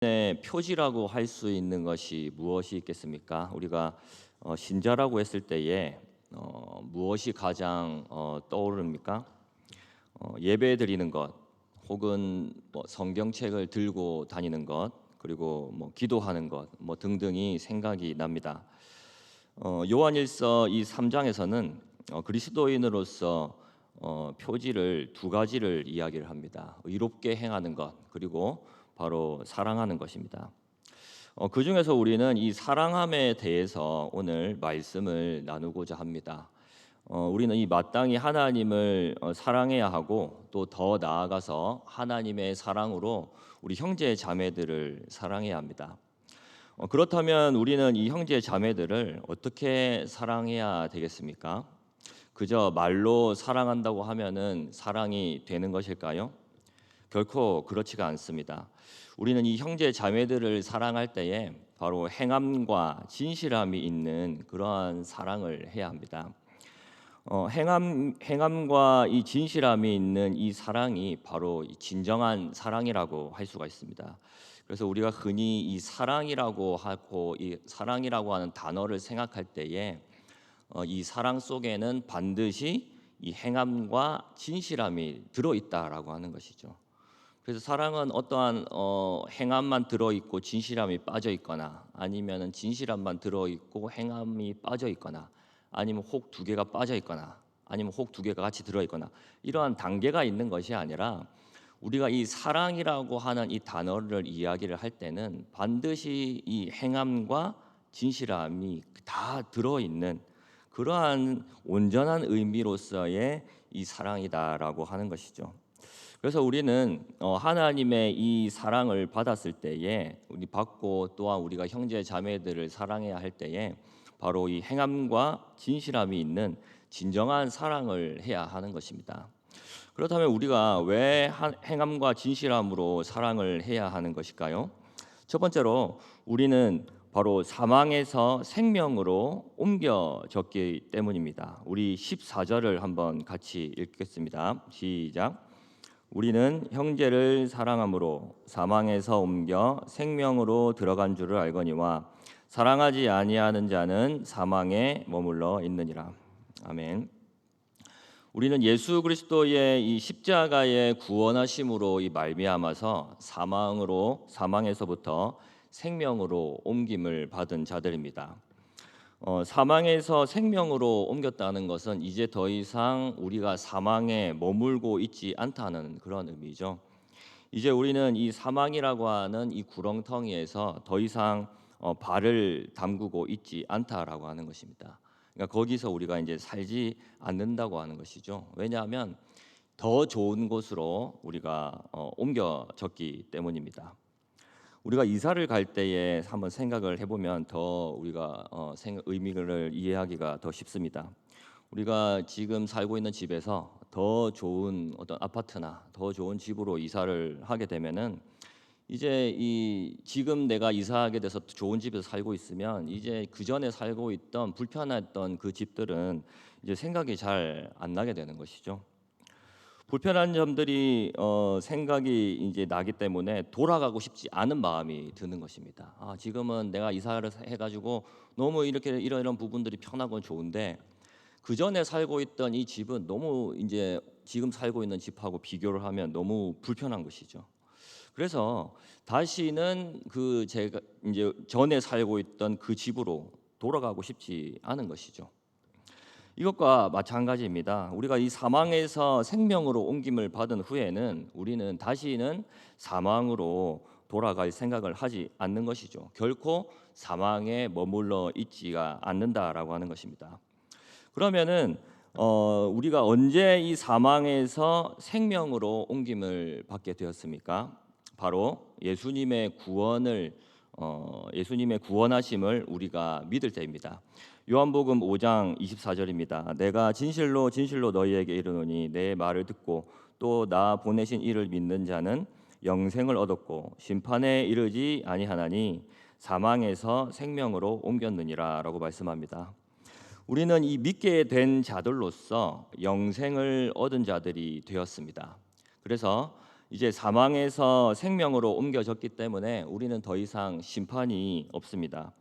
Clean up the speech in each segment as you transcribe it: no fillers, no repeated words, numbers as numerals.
네, 표지라고 할 수 있는 것이 무엇이 있겠습니까? 우리가 신자라고 했을 때에 무엇이 가장 떠오릅니까? 예배 드리는 것, 혹은 뭐 성경책을 들고 다니는 것, 그리고 뭐 기도하는 것, 뭐 등등이 생각이 납니다. 요한일서 이 3장에서는 그리스도인으로서 표지를 두 가지를 이야기를 합니다. 의롭게 행하는 것, 그리고 바로 사랑하는 것입니다. 그 중에서 우리는 이 사랑함에 대해서 오늘 말씀을 나누고자 합니다. 우리는 이 마땅히 하나님을 사랑해야 하고, 또 더 나아가서 하나님의 사랑으로 우리 형제 자매들을 사랑해야 합니다. 그렇다면 우리는 이 형제 자매들을 어떻게 사랑해야 되겠습니까? 그저 말로 사랑한다고 하면은 사랑이 되는 것일까요? 결코 그렇지가 않습니다. 우리는 이 형제 자매들을 사랑할 때에 바로 행함과 진실함이 있는 그러한 사랑을 해야 합니다. 행함과 이 진실함이 있는 이 사랑이 바로 이 진정한 사랑이라고 할 수가 있습니다. 그래서 우리가 흔히 이 사랑이라고 하고, 이 사랑이라고 하는 단어를 생각할 때에 이 사랑 속에는 반드시 이 행함과 진실함이 들어 있다라고 하는 것이죠. 그래서 사랑은 어떠한 행함만 들어 있고 진실함이 빠져 있거나, 아니면은 진실함만 들어 있고 행함이 빠져 있거나, 아니면 혹 두 개가 빠져 있거나, 아니면 혹 두 개가 같이 들어 있거나, 이러한 단계가 있는 것이 아니라, 우리가 이 사랑이라고 하는 이 단어를 이야기를 할 때는 반드시 이 행함과 진실함이 다 들어 있는 그러한 온전한 의미로서의 이 사랑이다라고 하는 것이죠. 그래서 우리는 하나님의 이 사랑을 받았을 때에, 우리 받고 또한 우리가 형제 자매들을 사랑해야 할 때에 바로 이 행함과 진실함이 있는 진정한 사랑을 해야 하는 것입니다. 그렇다면 우리가 왜 행함과 진실함으로 사랑을 해야 하는 것일까요? 첫 번째로, 우리는 바로 사망에서 생명으로 옮겨졌기 때문입니다. 우리 14절을 한번 같이 읽겠습니다. 시작. 우리는 형제를 사랑함으로 사망에서 옮겨 생명으로 들어간 줄을 알거니와 사랑하지 아니하는 자는 사망에 머물러 있느니라. 아멘. 우리는 예수 그리스도의 이 십자가의 구원하심으로 이 말미암아서 사망에서부터 생명으로 옮김을 받은 자들입니다. 사망에서 생명으로 옮겼다는 것은 이제 더 이상 우리가 사망에 머물고 있지 않다는 그런 의미죠. 이제 우리는 이 사망이라고 하는 이 구렁텅이에서 더 이상 발을 담그고 있지 않다라고 하는 것입니다. 그러니까 거기서 우리가 이제 살지 않는다고 하는 것이죠. 왜냐하면 더 좋은 곳으로 우리가 옮겨졌기 때문입니다. 우리가 이사를 갈 때에 한번 생각을 해보면 더 우리가 의미를 이해하기가 더 쉽습니다. 우리가 지금 살고 있는 집에서 더 좋은 어떤 아파트나 더 좋은 집으로 이사를 하게 되면은, 이제 이 지금 내가 이사하게 돼서 좋은 집에서 살고 있으면 이제 그 전에 살고 있던 불편했던 그 집들은 이제 생각이 잘 안 나게 되는 것이죠. 불편한 점들이 생각이 이제 나기 때문에 돌아가고 싶지 않은 마음이 드는 것입니다. 지금은 내가 이사를 해가지고 너무 이렇게 이런 부분들이 편하고 좋은데, 그 전에 살고 있던 이 집은 너무 이제 지금 살고 있는 집하고 비교를 하면 너무 불편한 것이죠. 그래서 다시는 그 제가 이제 전에 살고 있던 그 집으로 돌아가고 싶지 않은 것이죠. 이것과 마찬가지입니다. 우리가 이 사망에서 생명으로 옮김을 받은 후에는 우리는 다시는 사망으로 돌아갈 생각을 하지 않는 것이죠. 결코 사망에 머물러 있지가 않는다라고 하는 것입니다. 그러면은 우리가 언제 이 사망에서 생명으로 옮김을 받게 되었습니까? 바로 예수님의 구원하심을 우리가 믿을 때입니다. 요한복음 5장 24절입니다. 내가 진실로 진실로 너희에게 이르노니 내 말을 듣고 또 나 보내신 이를 믿는 자는 영생을 얻었고 심판에 이르지 아니하나니 사망에서 생명으로 옮겼느니라라고 말씀합니다. 우리는 이 믿게 된 자들로서 영생을 얻은 자들이 되었습니다. 그래서 이제 사망에서 생명으로 옮겨졌기 때문에 우리는 더 이상 심판이 없습니다.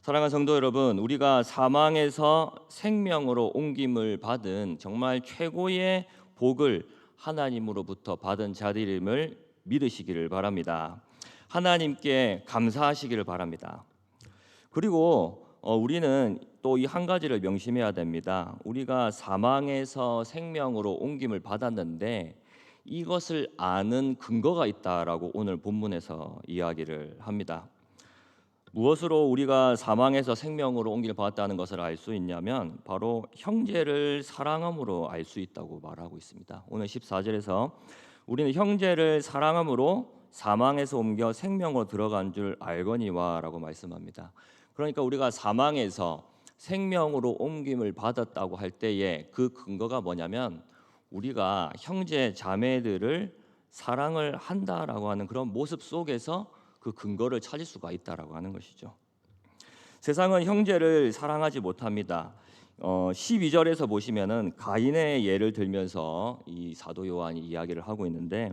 사랑하는 성도 여러분, 우리가 사망에서 생명으로 옮김을 받은 정말 최고의 복을 하나님으로부터 받은 자들임을 믿으시기를 바랍니다. 하나님께 감사하시기를 바랍니다. 그리고 우리는 또 이 한 가지를 명심해야 됩니다. 우리가 사망에서 생명으로 옮김을 받았는데 이것을 아는 근거가 있다라고 오늘 본문에서 이야기를 합니다. 무엇으로 우리가 사망에서 생명으로 옮김을 받았다는 것을 알 수 있냐면 바로 형제를 사랑함으로 알 수 있다고 말하고 있습니다. 오늘 14절에서 우리는 형제를 사랑함으로 사망에서 옮겨 생명으로 들어간 줄 알거니와라고 말씀합니다. 그러니까 우리가 사망에서 생명으로 옮김을 받았다고 할 때에 그 근거가 뭐냐면 우리가 형제 자매들을 사랑을 한다라고 하는 그런 모습 속에서 그 근거를 찾을 수가 있다라고 하는 것이죠. 세상은 형제를 사랑하지 못합니다. 12절에서 보시면은 가인의 예를 들면서 이 사도 요한이 이야기를 하고 있는데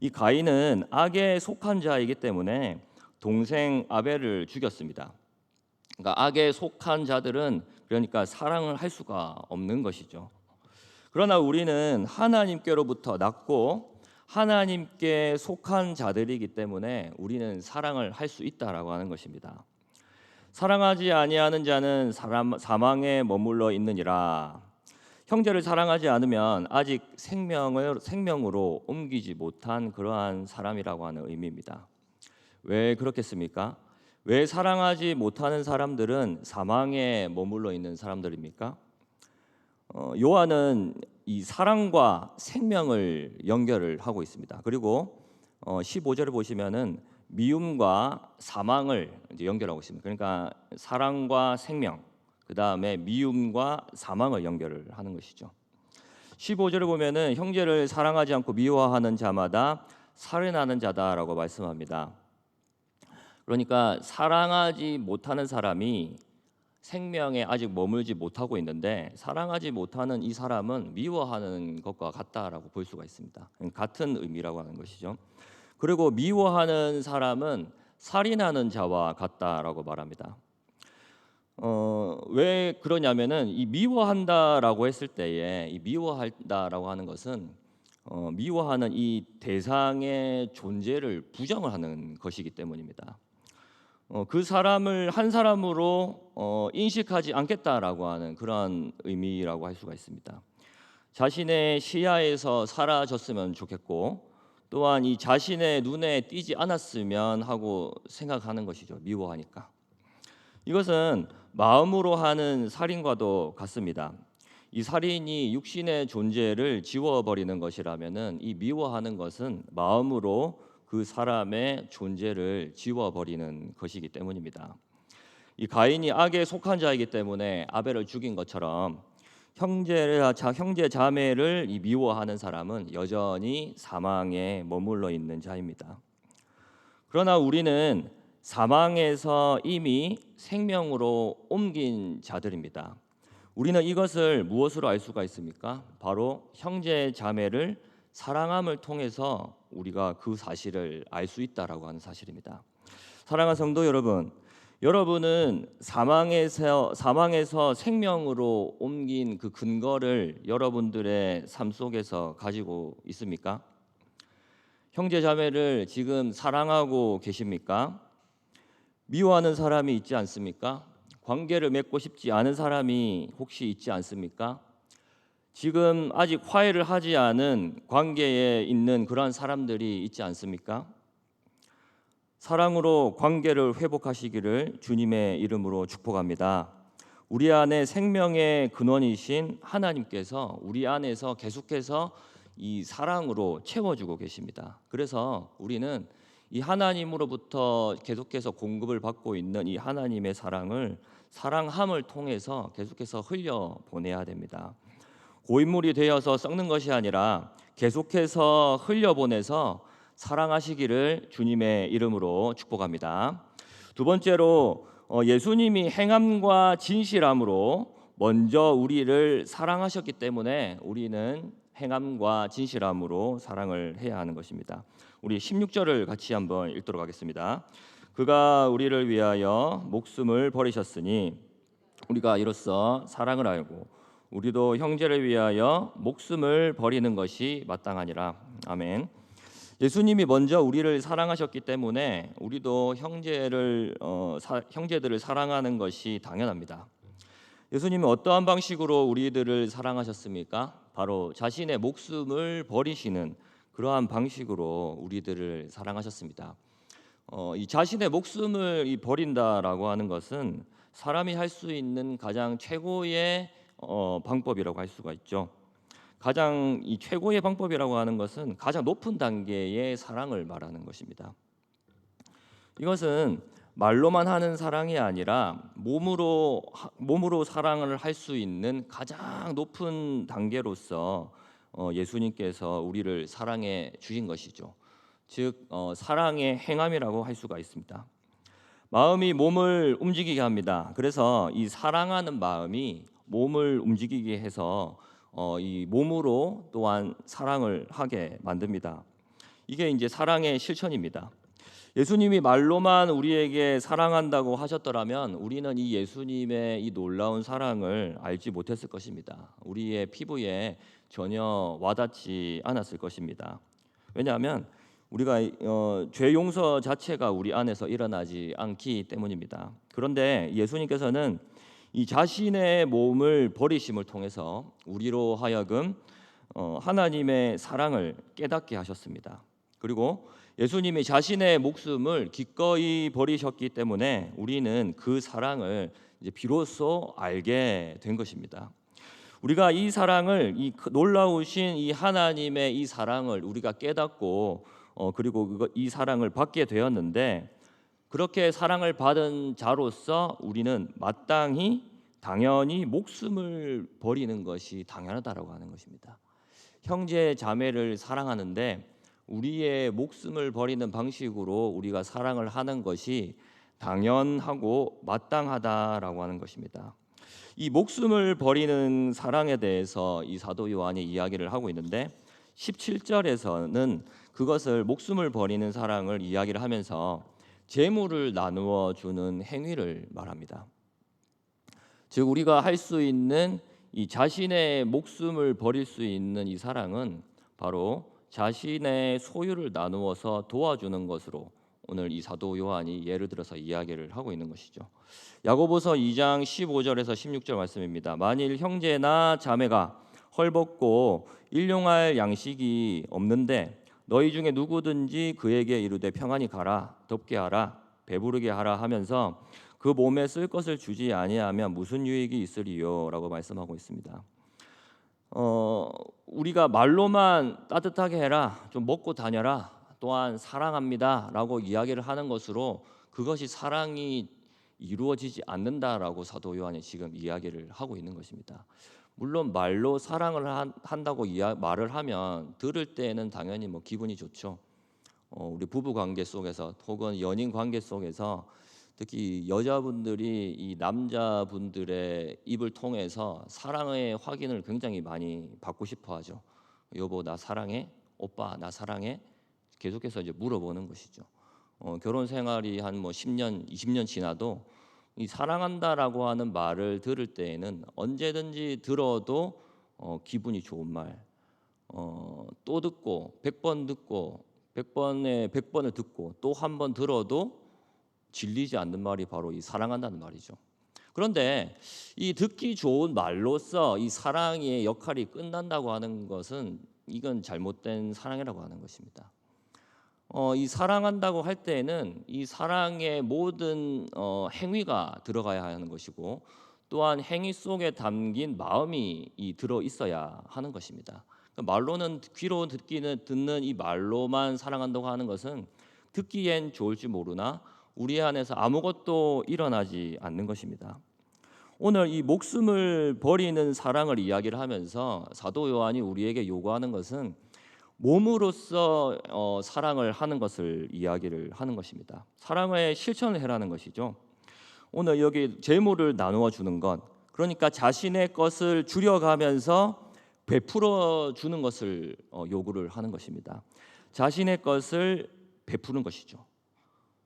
이 가인은 악에 속한 자이기 때문에 동생 아벨을 죽였습니다. 그러니까 악에 속한 자들은 그러니까 사랑을 할 수가 없는 것이죠. 그러나 우리는 하나님께로부터 났고 하나님께 속한 자들이기 때문에 우리는 사랑을 할 수 있다라고 하는 것입니다. 사랑하지 아니하는 자는 사망에 머물러 있느니라. 형제를 사랑하지 않으면 아직 생명으로 옮기지 못한 그러한 사람이라고 하는 의미입니다. 왜 그렇겠습니까? 왜 사랑하지 못하는 사람들은 사망에 머물러 있는 사람들입니까? 요한은 이 사랑과 생명을 연결을 하고 있습니다. 그리고 15절을 보시면은 미움과 사망을 이제 연결하고 있습니다. 그러니까 사랑과 생명, 그 다음에 미움과 사망을 연결을 하는 것이죠. 15절을 보면은 형제를 사랑하지 않고 미워하는 자마다 살인하는 자다라고 말씀합니다. 그러니까 사랑하지 못하는 사람이 생명에 아직 머물지 못하고 있는데 사랑하지 못하는 이 사람은 미워하는 것과 같다라고 볼 수가 있습니다. 같은 의미라고 하는 것이죠. 그리고 미워하는 사람은 살인하는 자와 같다라고 말합니다. 왜 그러냐면은 이 미워한다라고 했을 때에 이 미워한다라고 하는 것은 미워하는 이 대상의 존재를 부정을 하는 것이기 때문입니다. 그 사람을 한 사람으로 인식하지 않겠다라고 하는 그런 의미라고 할 수가 있습니다. 자신의 시야에서 사라졌으면 좋겠고 또한 이 자신의 눈에 띄지 않았으면 하고 생각하는 것이죠. 미워하니까. 이것은 마음으로 하는 살인과도 같습니다. 이 살인이 육신의 존재를 지워버리는 것이라면은 이 미워하는 것은 마음으로 그 사람의 존재를 지워버리는 것이기 때문입니다. 이 가인이 악에 속한 자이기 때문에 아벨을 죽인 것처럼 형제 자매를 미워하는 사람은 여전히 사망에 머물러 있는 자입니다. 그러나 우리는 사망에서 이미 생명으로 옮긴 자들입니다. 우리는 이것을 무엇으로 알 수가 있습니까? 바로 형제 자매를 사랑함을 통해서 우리가 그 사실을 알 수 있다라고 하는 사실입니다. 사랑하는 성도 여러분, 여러분은 사망에서 생명으로 옮긴 그 근거를 여러분들의 삶 속에서 가지고 있습니까? 형제 자매를 지금 사랑하고 계십니까? 미워하는 사람이 있지 않습니까? 관계를 맺고 싶지 않은 사람이 혹시 있지 않습니까? 지금 아직 화해를 하지 않은 관계에 있는 그러한 사람들이 있지 않습니까? 사랑으로 관계를 회복하시기를 주님의 이름으로 축복합니다. 우리 안에 생명의 근원이신 하나님께서 우리 안에서 계속해서 이 사랑으로 채워주고 계십니다. 그래서 우리는 이 하나님으로부터 계속해서 공급을 받고 있는 이 하나님의 사랑을 사랑함을 통해서 계속해서 흘려 보내야 됩니다. 고인물이 되어서 썩는 것이 아니라 계속해서 흘려보내서 사랑하시기를 주님의 이름으로 축복합니다. 두 번째로 예수님이 행함과 진실함으로 먼저 우리를 사랑하셨기 때문에 우리는 행함과 진실함으로 사랑을 해야 하는 것입니다. 우리 16절을 같이 한번 읽도록 하겠습니다. 그가 우리를 위하여 목숨을 버리셨으니 우리가 이로써 사랑을 알고 우리도 형제를 위하여 목숨을 버리는 것이 마땅하니라. 아멘. 예수님이 먼저 우리를 사랑하셨기 때문에 우리도 형제들을 사랑하는 것이 당연합니다. 예수님이 어떠한 방식으로 우리들을 사랑하셨습니까? 바로 자신의 목숨을 버리시는 그러한 방식으로 우리들을 사랑하셨습니다. 이 자신의 목숨을 버린다라고 하는 것은 사람이 할 수 있는 가장 최고의 방법이라고 할 수가 있죠. 가장 이 최고의 방법이라고 하는 것은 가장 높은 단계의 사랑을 말하는 것입니다. 이것은 말로만 하는 사랑이 아니라 몸으로 사랑을 할 수 있는 가장 높은 단계로서 예수님께서 우리를 사랑해 주신 것이죠. 즉 사랑의 행함이라고 할 수가 있습니다. 마음이 몸을 움직이게 합니다. 그래서 이 사랑하는 마음이 몸을 움직이게 해서 이 몸으로 또한 사랑을 하게 만듭니다. 이게 이제 사랑의 실천입니다. 예수님이 말로만 우리에게 사랑한다고 하셨더라면 우리는 이 예수님의 이 놀라운 사랑을 알지 못했을 것입니다. 우리의 피부에 전혀 와닿지 않았을 것입니다. 왜냐하면 우리가 죄 용서 자체가 우리 안에서 일어나지 않기 때문입니다. 그런데 예수님께서는 이 자신의 몸을 버리심을 통해서 우리로 하여금 하나님의 사랑을 깨닫게 하셨습니다. 그리고 예수님이 자신의 목숨을 기꺼이 버리셨기 때문에 우리는 그 사랑을 이제 비로소 알게 된 것입니다. 우리가 이 사랑을 이 놀라우신 이 하나님의 이 사랑을 우리가 깨닫고 그리고 이 사랑을 받게 되었는데 그렇게 사랑을 받은 자로서 우리는 마땅히 당연히 목숨을 버리는 것이 당연하다라고 하는 것입니다. 형제 자매를 사랑하는데 우리의 목숨을 버리는 방식으로 우리가 사랑을 하는 것이 당연하고 마땅하다라고 하는 것입니다. 이 목숨을 버리는 사랑에 대해서 이 사도 요한이 이야기를 하고 있는데 17절에서는 그것을 목숨을 버리는 사랑을 이야기를 하면서 재물을 나누어 주는 행위를 말합니다. 즉 우리가 할 수 있는 이 자신의 목숨을 버릴 수 있는 이 사랑은 바로 자신의 소유를 나누어서 도와주는 것으로 오늘 이 사도 요한이 예를 들어서 이야기를 하고 있는 것이죠. 야고보서 2장 15절에서 16절 말씀입니다. 만일 형제나 자매가 헐벗고 일용할 양식이 없는데 너희 중에 누구든지 그에게 이르되 평안히 가라, 덥게 하라, 배부르게 하라 하면서 그 몸에 쓸 것을 주지 아니하면 무슨 유익이 있으리요라고 말씀하고 있습니다. 우리가 말로만 따뜻하게 해라, 좀 먹고 다녀라, 또한 사랑합니다라고 이야기를 하는 것으로 그것이 사랑이 이루어지지 않는다라고 사도 요한이 지금 이야기를 하고 있는 것입니다. 물론 말로 사랑을 한다고 말을 하면 들을 때는 당연히 뭐 기분이 좋죠. 우리 부부 관계 속에서 혹은 연인 관계 속에서 특히 여자분들이 이 남자분들의 입을 통해서 사랑의 확인을 굉장히 많이 받고 싶어하죠. 여보 나 사랑해, 오빠 나 사랑해, 계속해서 이제 물어보는 것이죠. 결혼 생활이 한 뭐 10년, 20년 지나도 이 사랑한다라고 하는 말을 들을 때에는 언제든지 들어도 기분이 좋은 말, 또 듣고 100번 듣고 100번에 100번을 듣고 또 한 번 들어도 질리지 않는 말이 바로 이 사랑한다는 말이죠. 그런데 이 듣기 좋은 말로써 이 사랑의 역할이 끝난다고 하는 것은 이건 잘못된 사랑이라고 하는 것입니다. 이 사랑한다고 할 때에는 이 사랑의 모든 행위가 들어가야 하는 것이고 또한 행위 속에 담긴 마음이 들어 있어야 하는 것입니다. 말로는 귀로 듣는 이 말로만 사랑한다고 하는 것은 듣기엔 좋을지 모르나 우리 안에서 아무것도 일어나지 않는 것입니다. 오늘 이 목숨을 버리는 사랑을 이야기를 하면서 사도 요한이 우리에게 요구하는 것은 몸으로써 사랑을 하는 것을 이야기를 하는 것입니다. 사랑의 실천을 해라는 것이죠. 오늘 여기 재물을 나누어 주는 것, 그러니까 자신의 것을 줄여가면서 베풀어 주는 것을 요구를 하는 것입니다. 자신의 것을 베푸는 것이죠.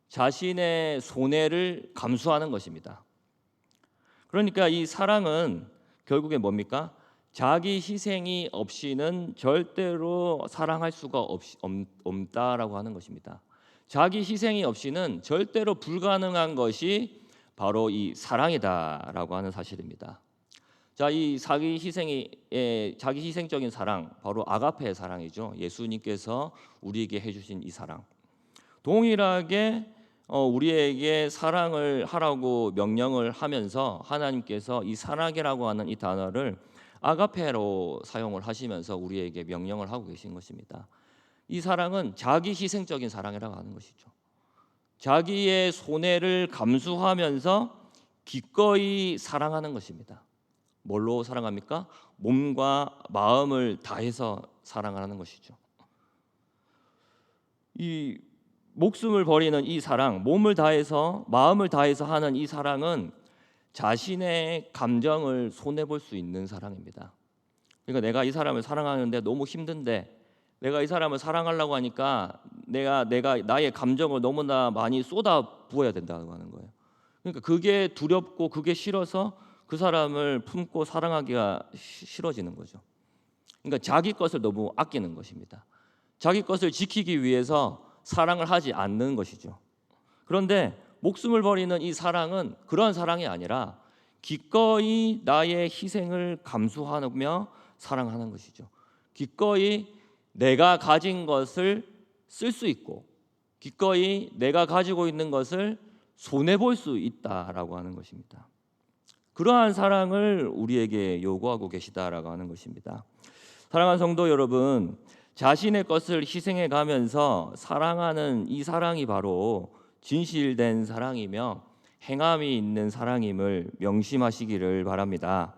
자신의 손해를 감수하는 것입니다. 그러니까 이 사랑은 결국에 뭡니까? 자기 희생이 없이는 절대로 사랑할 수가 없다라고 하는 것입니다. 자기 희생이 없이는 절대로 불가능한 것이 바로 이 사랑이다라고 하는 사실입니다. 자, 이 자기 희생적인 사랑, 바로 아가페의 사랑이죠. 예수님께서 우리에게 해주신 이 사랑. 동일하게 우리에게 사랑을 하라고 명령을 하면서 하나님께서 이 사랑이라고 하는 이 단어를 아가페로 사용을 하시면서 우리에게 명령을 하고 계신 것입니다. 이 사랑은 자기 희생적인 사랑이라고 하는 것이죠. 자기의 손해를 감수하면서 기꺼이 사랑하는 것입니다. 뭘로 사랑합니까? 몸과 마음을 다해서 사랑하는 것이죠. 이 목숨을 버리는 이 사랑, 몸을 다해서 마음을 다해서 하는 이 사랑은 자신의 감정을 손해 볼 수 있는 사랑입니다. 그러니까 내가 이 사람을 사랑하는데 너무 힘든데 내가 이 사람을 사랑하려고 하니까 내가 나의 감정을 너무나 많이 쏟아 부어야 된다고 하는 거예요. 그러니까 그게 두렵고 그게 싫어서 그 사람을 품고 사랑하기가 싫어지는 거죠. 그러니까 자기 것을 너무 아끼는 것입니다. 자기 것을 지키기 위해서 사랑을 하지 않는 것이죠. 그런데 목숨을 버리는 이 사랑은 그런 사랑이 아니라 기꺼이 나의 희생을 감수하며 사랑하는 것이죠. 기꺼이 내가 가진 것을 쓸 수 있고 기꺼이 내가 가지고 있는 것을 손해 볼 수 있다라고 하는 것입니다. 그러한 사랑을 우리에게 요구하고 계시다라고 하는 것입니다. 사랑하는 성도 여러분, 자신의 것을 희생해 가면서 사랑하는 이 사랑이 바로 진실된 사랑이며 행함이 있는 사랑임을 명심하시기를 바랍니다.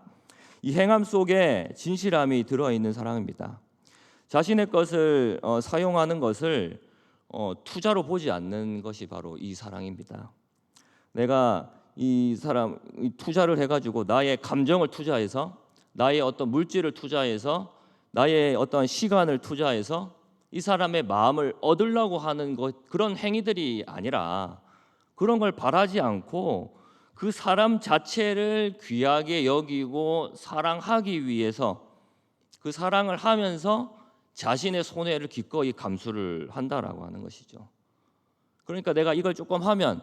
이 행함 속에 진실함이 들어있는 사랑입니다. 자신의 것을 사용하는 것을 투자로 보지 않는 것이 바로 이 사랑입니다. 내가 이 투자를 해가지고 나의 감정을 투자해서 나의 어떤 물질을 투자해서 나의 어떤 시간을 투자해서 이 사람의 마음을 얻으려고 하는 그런 행위들이 아니라 그런 걸 바라지 않고 그 사람 자체를 귀하게 여기고 사랑하기 위해서 그 사랑을 하면서 자신의 손해를 기꺼이 감수를 한다라고 하는 것이죠. 그러니까 내가 이걸 조금 하면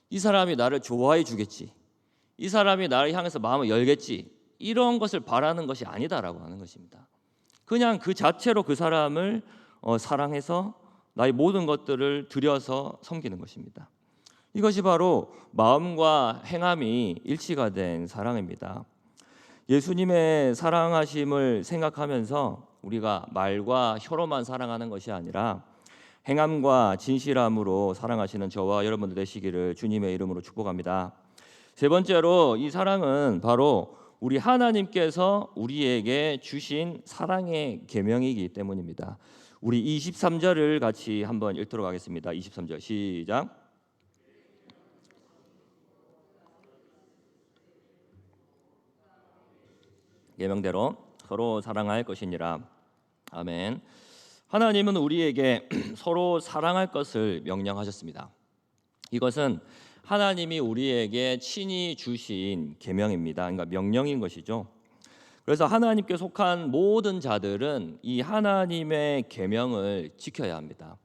이 사람이 나를 좋아해 주겠지, 이 사람이 나를 향해서 마음을 열겠지, 이런 것을 바라는 것이 아니다라고 하는 것입니다. 그냥 그 자체로 그 사람을 사랑해서 나의 모든 것들을 들여서 섬기는 것입니다. 이것이 바로 마음과 행함이 일치가 된 사랑입니다. 예수님의 사랑하심을 생각하면서 우리가 말과 혀로만 사랑하는 것이 아니라 행함과 진실함으로 사랑하시는 저와 여러분들 되시기를 주님의 이름으로 축복합니다. 세 번째로 이 사랑은 바로 우리 하나님께서 우리에게 주신 사랑의 계명이기 때문입니다. 우리 23절을 같이 한번 읽도록 하겠습니다. 23절 시작. 계명대로 서로 사랑할 것이니라. 아멘. 하나님은 우리에게 서로 사랑할 것을 명령하셨습니다. 이것은 하나님이 우리에게 친히 주신 계명입니다. 그러니까 명령인 것이죠. 그래서 하나님께 속한 모든 자들은 이 하나님의 계명을 지켜야 합니다.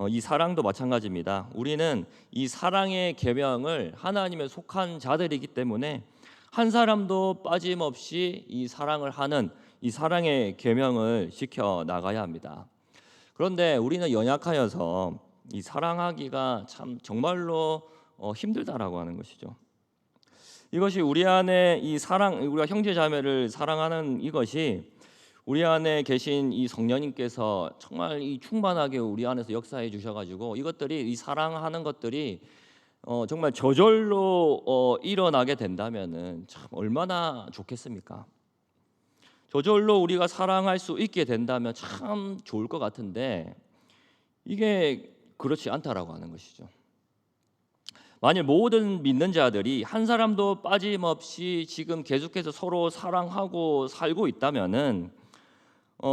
이 사랑도 마찬가지입니다. 우리는 이 사랑의 계명을 하나님에 속한 자들이기 때문에 한 사람도 빠짐없이 이 사랑을 하는 이 사랑의 계명을 지켜 나가야 합니다. 그런데 우리는 연약하여서 이 사랑하기가 참 정말로 힘들다라고 하는 것이죠. 이것이 우리 안에 이 사랑, 우리가 형제 자매를 사랑하는 이것이 우리 안에 계신 이 성령님께서 정말 이 충만하게 우리 안에서 역사해 주셔가지고 이것들이 이 사랑하는 것들이 정말 저절로 일어나게 된다면은 참 얼마나 좋겠습니까? 저절로 우리가 사랑할 수 있게 된다면 참 좋을 것 같은데 이게 그렇지 않다라고 하는 것이죠. 만일 모든 믿는 자들이 한 사람도 빠짐없이 지금 계속해서 서로 사랑하고 살고 있다면은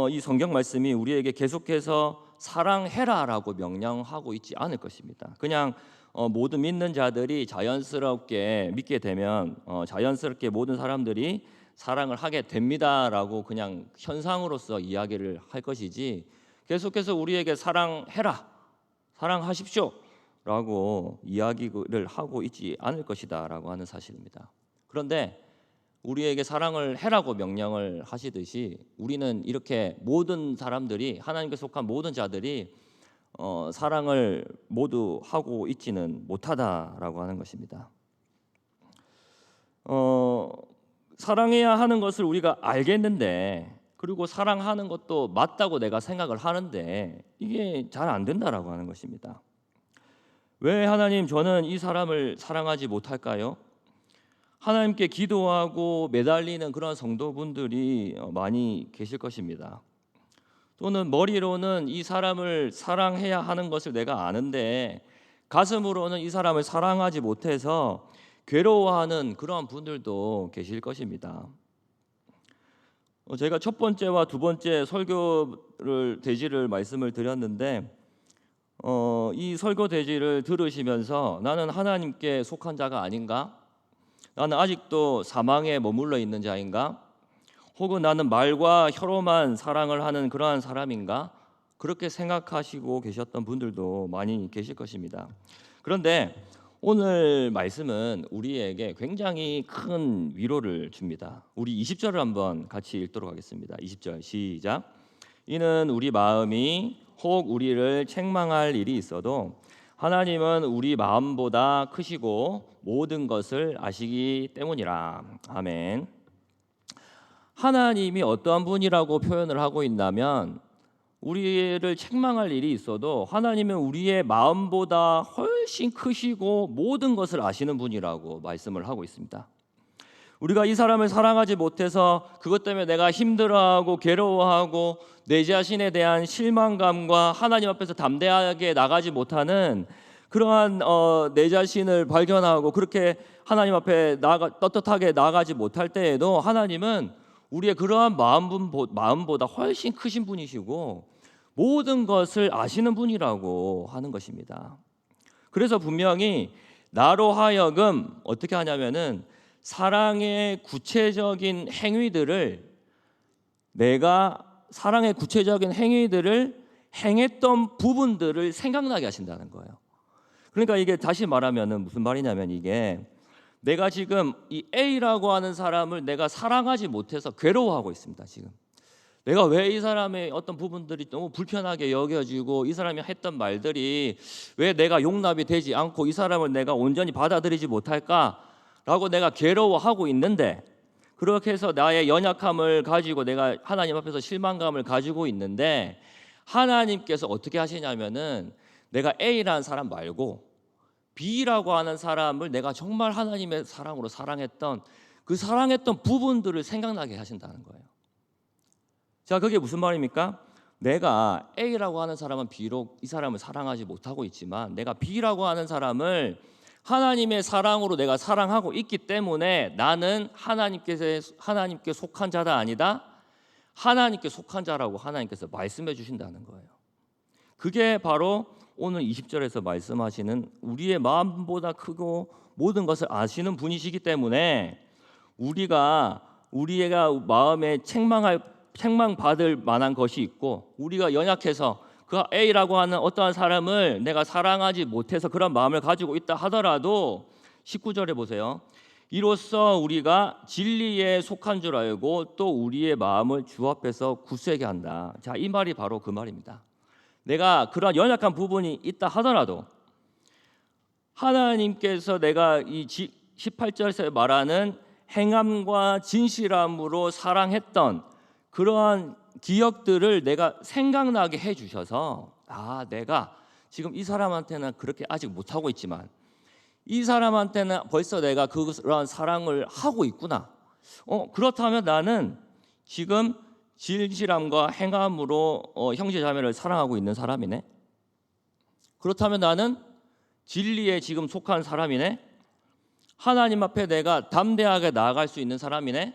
이 성경 말씀이 우리에게 계속해서 사랑해라라고 명령하고 있지 않을 것입니다. 그냥 모든 믿는 자들이 자연스럽게 믿게 되면 자연스럽게 모든 사람들이 사랑을 하게 됩니다라고 그냥 현상으로서 이야기를 할 것이지, 계속해서 우리에게 사랑해라, 사랑하십시오라고 이야기를 하고 있지 않을 것이다라고 하는 사실입니다. 그런데 우리에게 사랑을 해라고 명령을 하시듯이 우리는 이렇게 모든 사람들이, 하나님께 속한 모든 자들이 사랑을 모두 하고 있지는 못하다라고 하는 것입니다. 사랑해야 하는 것을 우리가 알겠는데, 그리고 사랑하는 것도 맞다고 내가 생각을 하는데 이게 잘 안 된다라고 하는 것입니다. 왜 하나님, 저는 이 사람을 사랑하지 못할까요? 하나님께 기도하고 매달리는 그런 성도분들이 많이 계실 것입니다. 또는 머리로는 이 사람을 사랑해야 하는 것을 내가 아는데 가슴으로는 이 사람을 사랑하지 못해서 괴로워하는 그런 분들도 계실 것입니다. 제가 첫 번째와 두 번째 설교를 대지를 말씀을 드렸는데 이 설교 대지를 들으시면서 나는 하나님께 속한 자가 아닌가? 나는 아직도 사망에 머물러 있는 자인가? 혹은 나는 말과 혀로만 사랑을 하는 그러한 사람인가? 그렇게 생각하시고 계셨던 분들도 많이 계실 것입니다. 그런데 오늘 말씀은 우리에게 굉장히 큰 위로를 줍니다. 우리 20절을 한번 같이 읽도록 하겠습니다. 20절 시작. 이는 우리 마음이 혹 우리를 책망할 일이 있어도 하나님은 우리 마음보다 크시고 모든 것을 아시기 때문이라. 아멘. 하나님이 어떠한 분이라고 표현을 하고 있냐면, 우리를 책망할 일이 있어도 하나님은 우리의 마음보다 훨씬 크시고 모든 것을 아시는 분이라고 말씀을 하고 있습니다. 우리가 이 사람을 사랑하지 못해서 그것 때문에 내가 힘들어하고 괴로워하고 내 자신에 대한 실망감과 하나님 앞에서 담대하게 나가지 못하는 그러한 내 자신을 발견하고 그렇게 하나님 앞에 떳떳하게 나가지 못할 때에도 하나님은 우리의 그러한 마음보다 훨씬 크신 분이시고 모든 것을 아시는 분이라고 하는 것입니다. 그래서 분명히 나로 하여금 어떻게 하냐면은 사랑의 구체적인 행위들을 행했던 부분들을 생각나게 하신다는 거예요. 그러니까 이게 다시 말하면은 무슨 말이냐면, 이게 내가 지금 이 A라고 하는 사람을 내가 사랑하지 못해서 괴로워하고 있습니다. 지금 내가 왜 이 사람의 어떤 부분들이 너무 불편하게 여겨지고 이 사람이 했던 말들이 왜 내가 용납이 되지 않고 이 사람을 내가 온전히 받아들이지 못할까라고 내가 괴로워하고 있는데, 그렇게 해서 나의 연약함을 가지고 내가 하나님 앞에서 실망감을 가지고 있는데, 하나님께서 어떻게 하시냐면은 내가 A라는 사람 말고 B라고 하는 사람을 내가 정말 하나님의 사랑으로 사랑했던 그 사랑했던 부분들을 생각나게 하신다는 거예요. 자, 그게 무슨 말입니까? 내가 A라고 하는 사람은 비록 이 사람을 사랑하지 못하고 있지만 내가 B라고 하는 사람을 하나님의 사랑으로 내가 사랑하고 있기 때문에 나는 하나님께 속한 자다 아니다, 하나님께 속한 자라고 하나님께서 말씀해 주신다는 거예요. 그게 바로 오늘 20절에서 말씀하시는 우리의 마음보다 크고 모든 것을 아시는 분이시기 때문에 우리가 마음에 책망받을 만한 것이 있고, 우리가 연약해서 그 A라고 하는 어떠한 사람을 내가 사랑하지 못해서 그런 마음을 가지고 있다 하더라도 19절에 보세요. 이로써 우리가 진리에 속한 줄 알고 또 우리의 마음을 주 앞에서 굳세게 한다. 자, 이 말이 바로 그 말입니다. 내가 그런 연약한 부분이 있다 하더라도 하나님께서 내가 이 18절에서 말하는 행함과 진실함으로 사랑했던 그러한 기억들을 내가 생각나게 해주셔서, 내가 지금 이 사람한테는 그렇게 아직 못하고 있지만 이 사람한테는 벌써 내가 그러한 사랑을 하고 있구나. 그렇다면 나는 지금 진실함과 행함으로 형제자매를 사랑하고 있는 사람이네. 그렇다면 나는 진리에 지금 속한 사람이네. 하나님 앞에 내가 담대하게 나아갈 수 있는 사람이네.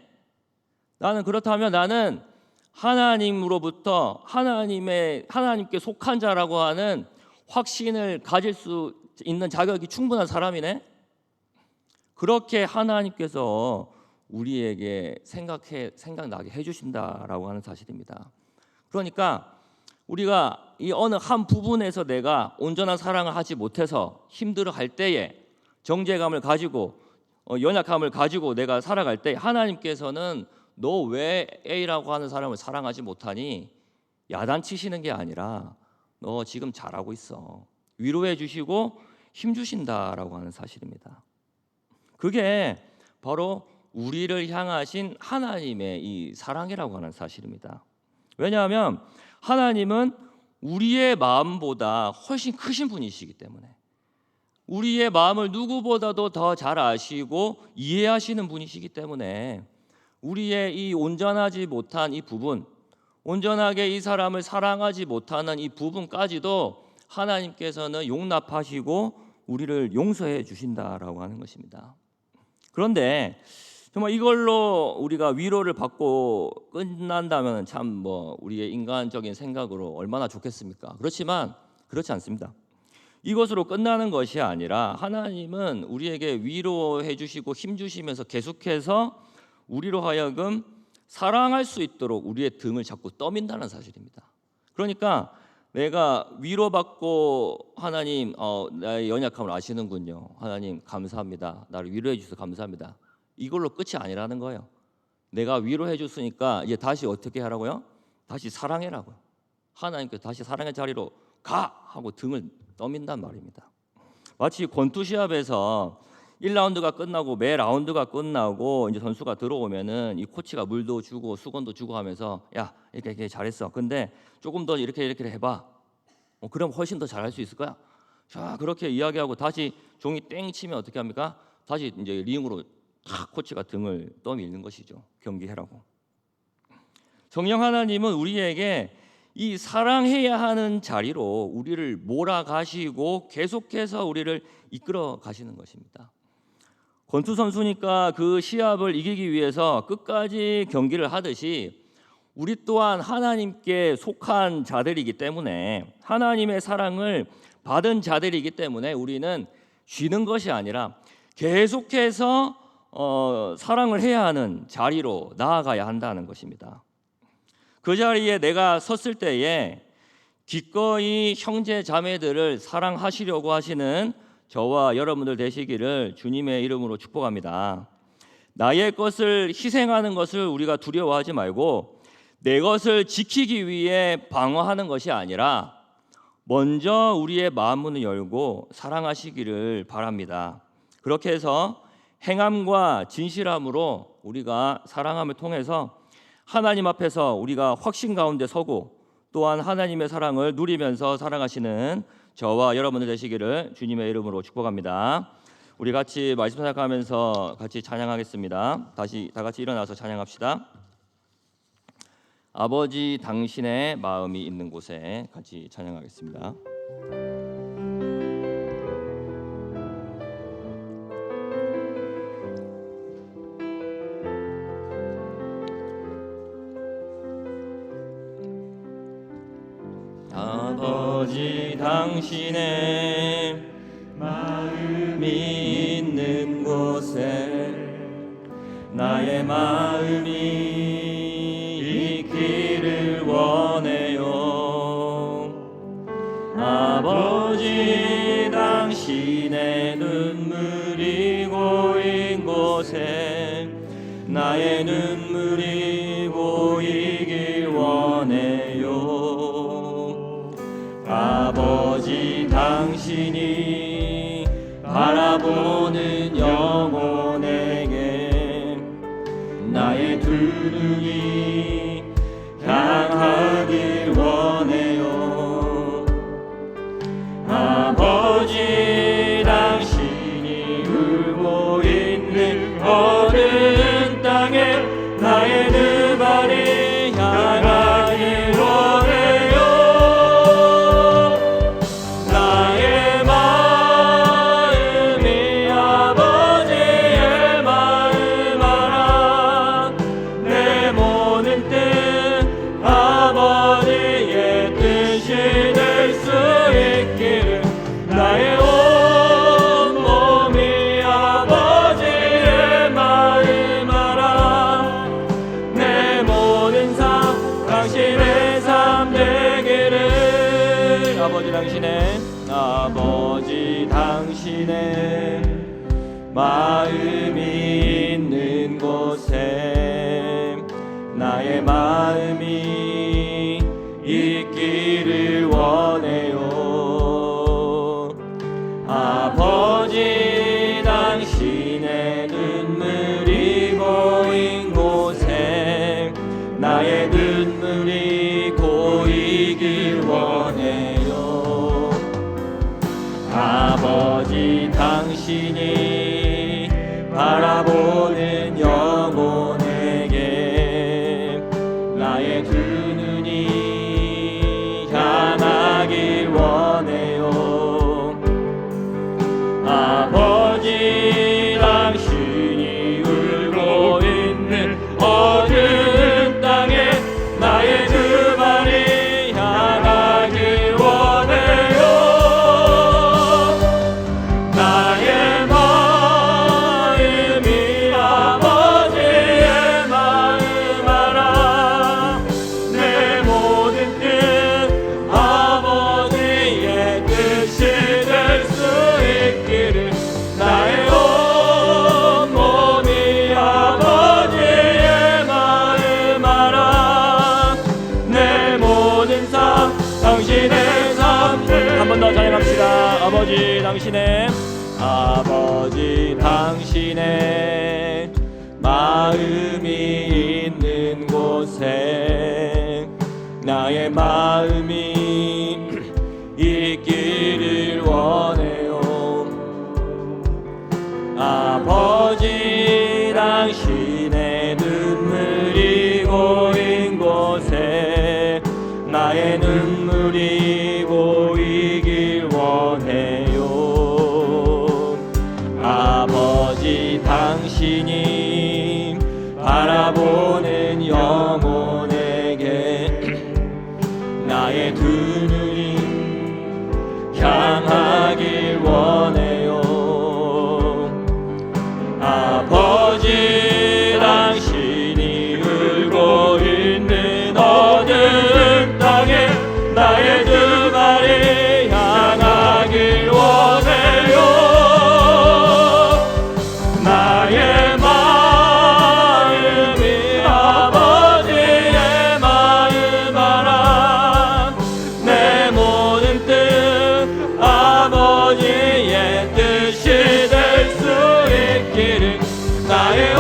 그렇다면 나는 하나님으로부터 하나님께 속한 자라고 하는 확신을 가질 수 있는 자격이 충분한 사람이네. 그렇게 하나님께서 우리에게 생각나게 해주신다라고 하는 사실입니다. 그러니까 우리가 이 어느 한 부분에서 내가 온전한 사랑을 하지 못해서 힘들어할 때에 정죄감을 가지고 연약함을 가지고 내가 살아갈 때 하나님께서는 너 왜 A라고 하는 사람을 사랑하지 못하니? 야단치시는 게 아니라 너 지금 잘하고 있어. 위로해 주시고 힘 주신다라고 하는 사실입니다. 그게 바로 우리를 향하신 하나님의 이 사랑이라고 하는 사실입니다. 왜냐하면 하나님은 우리의 마음보다 훨씬 크신 분이시기 때문에, 우리의 마음을 누구보다도 더 잘 아시고 이해하시는 분이시기 때문에 우리의 이 온전하지 못한 이 부분, 온전하게 이 사람을 사랑하지 못하는 이 부분까지도 하나님께서는 용납하시고 우리를 용서해 주신다라고 하는 것입니다. 그런데 정말 이걸로 우리가 위로를 받고 끝난다면 참 우리의 인간적인 생각으로 얼마나 좋겠습니까? 그렇지만 그렇지 않습니다. 이것으로 끝나는 것이 아니라 하나님은 우리에게 위로해 주시고 힘 주시면서 계속해서 우리로 하여금 사랑할 수 있도록 우리의 등을 자꾸 떠민다는 사실입니다. 그러니까 내가 위로받고 하나님 나의 연약함을 아시는군요. 하나님 감사합니다. 나를 위로해 주셔서 감사합니다. 이걸로 끝이 아니라는 거예요. 내가 위로해 줬으니까 이제 다시 어떻게 하라고요? 다시 사랑해라고요. 하나님께 다시 사랑의 자리로 가! 하고 등을 떠민단 말입니다. 마치 권투 시합에서 1라운드가 끝나고 매 라운드가 끝나고 이제 선수가 들어오면은 이 코치가 물도 주고 수건도 주고 하면서 야 이렇게 잘했어. 근데 조금 더 이렇게 해봐. 그럼 훨씬 더 잘할 수 있을 거야. 자 그렇게 이야기하고 다시 종이 땡 치면 어떻게 합니까? 다시 이제 링으로 탁 코치가 등을 떠밀는 것이죠. 경기해라고. 성령 하나님은 우리에게 이 사랑해야 하는 자리로 우리를 몰아가시고 계속해서 우리를 이끌어 가시는 것입니다. 권투 선수니까 그 시합을 이기기 위해서 끝까지 경기를 하듯이 우리 또한 하나님께 속한 자들이기 때문에, 하나님의 사랑을 받은 자들이기 때문에 우리는 쉬는 것이 아니라 계속해서 사랑을 해야 하는 자리로 나아가야 한다는 것입니다. 그 자리에 내가 섰을 때에 기꺼이 형제 자매들을 사랑하시려고 하시는 저와 여러분들 되시기를 주님의 이름으로 축복합니다. 나의 것을 희생하는 것을 우리가 두려워하지 말고 내 것을 지키기 위해 방어하는 것이 아니라 먼저 우리의 마음 문을 열고 사랑하시기를 바랍니다. 그렇게 해서 행함과 진실함으로 우리가 사랑함을 통해서 하나님 앞에서 우리가 확신 가운데 서고 또한 하나님의 사랑을 누리면서 살아가시는 저와 여러분들 되시기를 주님의 이름으로 축복합니다. 우리 같이 말씀 생각하면서 같이 찬양하겠습니다. 다시 다 같이 일어나서 찬양합시다. 아버지 당신의 마음이 있는 곳에 같이 찬양하겠습니다. 아버지 당신의 마음이 있는 곳에 나의 마음이 있기를 원해요. 아버지 당신의 눈물이 고인 곳에 나의 눈물이 고이길 원해요. 아버지 당신이 바라보는 영혼에게 나의 두 눈이 향하길 원해요. 아버지 당신이 울고 있는 어른 땅에 나의 두 발이 향하길 원해요. 나의 마음이 아버지의 마음 알아. 내 모든 뜻 당신의 마음이 있는 곳에 나의 마음이 있기를 원해요. 아버지 당신의 눈물이 고인 곳에 나의 눈물이 고이길 원해요. 아버지 당신이 바라보는 영혼에게 나의 두 눈이 향하길 원해요. 아버지 당신이 울고 있는 어두운 땅에 나의 두 발이 향하길 원해요. 나의 마음이 아버지의 마음 알아. 내 모든 뜻 아버지의 뜻이 될 수 있기를 나의 온 몸이 아버지의 마음 알아. 내 모든 삶 당신의 삶을 한 번 더 찬양합시다. 아버지 당신의 마음이 있는 곳에 나의 마음이 있기를 원해요. 아버지 당신의 눈물이 고인 곳에 나의 눈물이 고이길 원해요. 아버지 당신이 바라보는 영혼에게 나의 두 눈이 향하길 원해요. 아버지 당신이 울고 있는 어두운 땅에 나의 두 발이 향하길 원해요. 나의 마음이 아버지의 마음 알아. 내 모든 뜻 아버지의 뜻이 될 수 있기를 나의